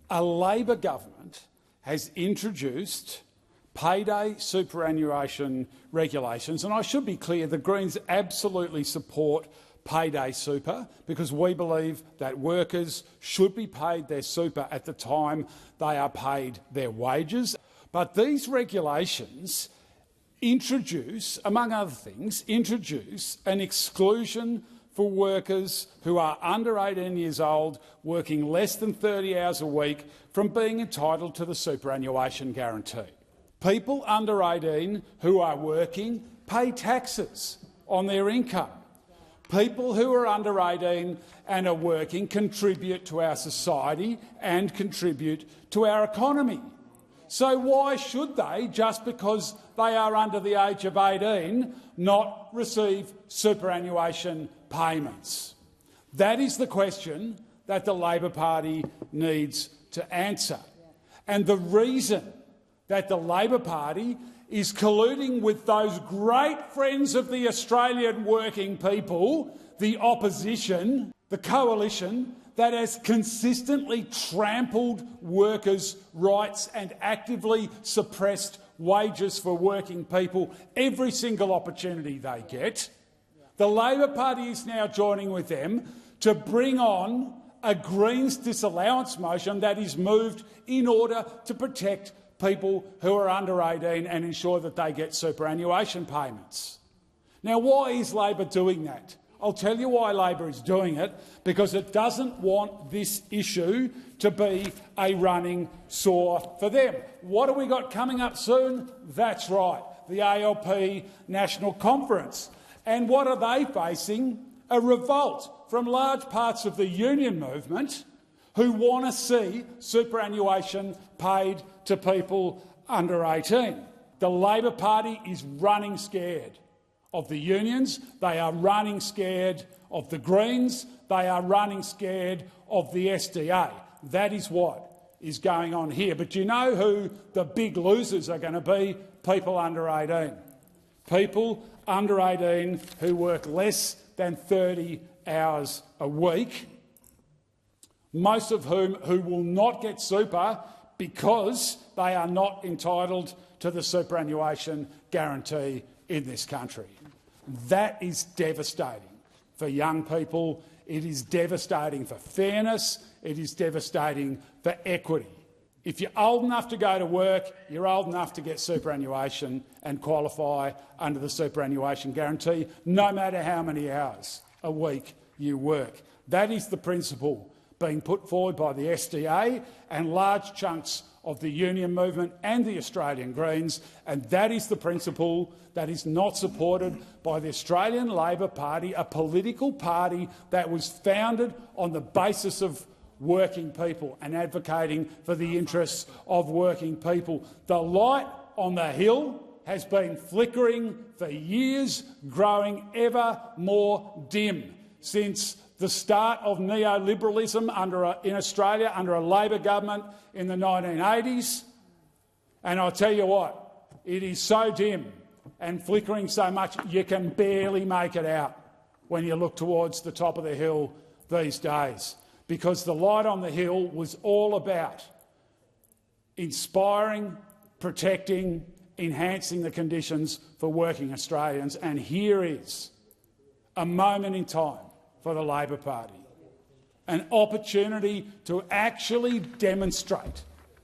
A Labor government has introduced payday superannuation regulations, and I should be clear, the Greens absolutely support payday super because we believe that workers should be paid their super at the time they are paid their wages. But these regulations introduce, among other things, an exclusion for workers who are under 18 years old working less than 30 hours a week from being entitled to the superannuation guarantee. People under 18 who are working pay taxes on their income. People who are under 18 and are working contribute to our society and contribute to our economy. So why should they, just because they are under the age of 18, not receive superannuation payments? That is the question that the Labor Party needs to answer. And the reason that the Labor Party is colluding with those great friends of the Australian working people, the opposition, the coalition, that has consistently trampled workers' rights and actively suppressed wages for working people every single opportunity they get. The Labor Party is now joining with them to bring on a Greens disallowance motion that is moved in order to protect people who are under 18 and ensure that they get superannuation payments. Now, why is Labor doing that? I'll tell you why Labor is doing it, because it doesn't want this issue to be a running sore for them. What have we got coming up soon? That's right, the ALP National Conference. And what are they facing? A revolt from large parts of the union movement who want to see superannuation paid to people under 18. The Labor Party is running scared of the unions, they are running scared of the Greens, they are running scared of the SDA. That is what is going on here. But do you know who the big losers are going to be? People under 18. People under 18 who work less than 30 hours a week, most of whom who will not get super because they are not entitled to the superannuation guarantee in this country. That is devastating for young people. It is devastating for fairness. It is devastating for equity. If you're old enough to go to work, you're old enough to get superannuation and qualify under the superannuation guarantee, no matter how many hours a week you work. That is the principle being put forward by the SDA and large chunks of the union movement and the Australian Greens, and that is the principle that is not supported by the Australian Labor Party, a political party that was founded on the basis of working people and advocating for the interests of working people. The light on the hill has been flickering for years, growing ever more dim since the start of neoliberalism in Australia under a Labor government in the 1980s. And I'll tell you what, it is so dim and flickering so much you can barely make it out when you look towards the top of the hill these days, because the light on the hill was all about inspiring, protecting, enhancing the conditions for working Australians. And here is a moment in time for the Labor Party, an opportunity to actually demonstrate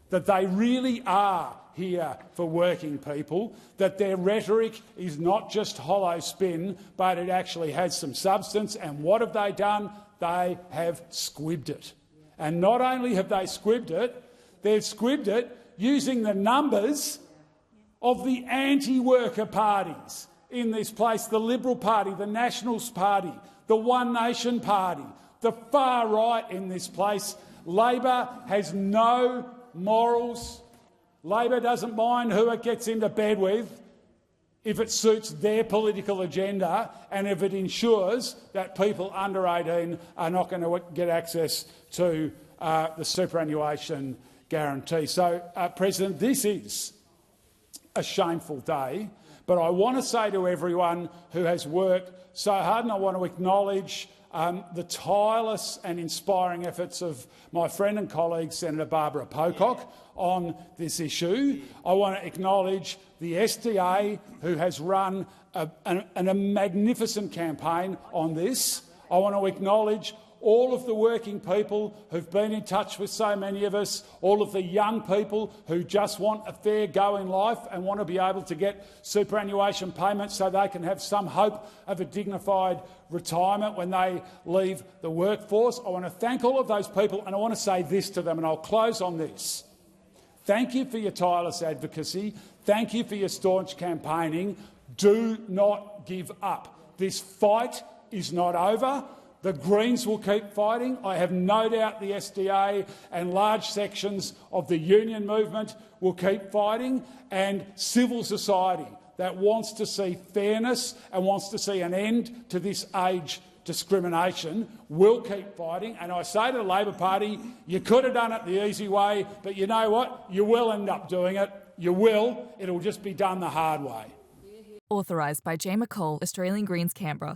that they really are here for working people, that their rhetoric is not just hollow spin, but it actually has some substance. And what have they done? They have squibbed it. And not only have they squibbed it, they've squibbed it using the numbers of the anti-worker parties in this place, the Liberal Party, the Nationals Party, the One Nation Party, the far right in this place. Labor has no morals. Labor doesn't mind who it gets into bed with if it suits their political agenda and if it ensures that people under 18 are not going to get access to the superannuation guarantee. So, President, this is a shameful day, but I want to say to everyone who has worked so hard, and I want to acknowledge the tireless and inspiring efforts of my friend and colleague Senator Barbara Pocock on this issue. I want to acknowledge the SDA, who has run a magnificent campaign on this. I want to acknowledge all of the working people who've been in touch with so many of us, all of the young people who just want a fair go in life and want to be able to get superannuation payments so they can have some hope of a dignified retirement when they leave the workforce. I want to thank all of those people, and I want to say this to them, and I'll close on this. Thank you for your tireless advocacy. Thank you for your staunch campaigning. Do not give up. This fight is not over. The Greens will keep fighting. I have no doubt the SDA and large sections of the union movement will keep fighting, and civil society that wants to see fairness and wants to see an end to this age discrimination will keep fighting. And I say to the Labor Party, you could have done it the easy way, but you know what? You will end up doing it. You will. It'll just be done the hard way. Authorised by J. McCall, Australian Greens, Canberra.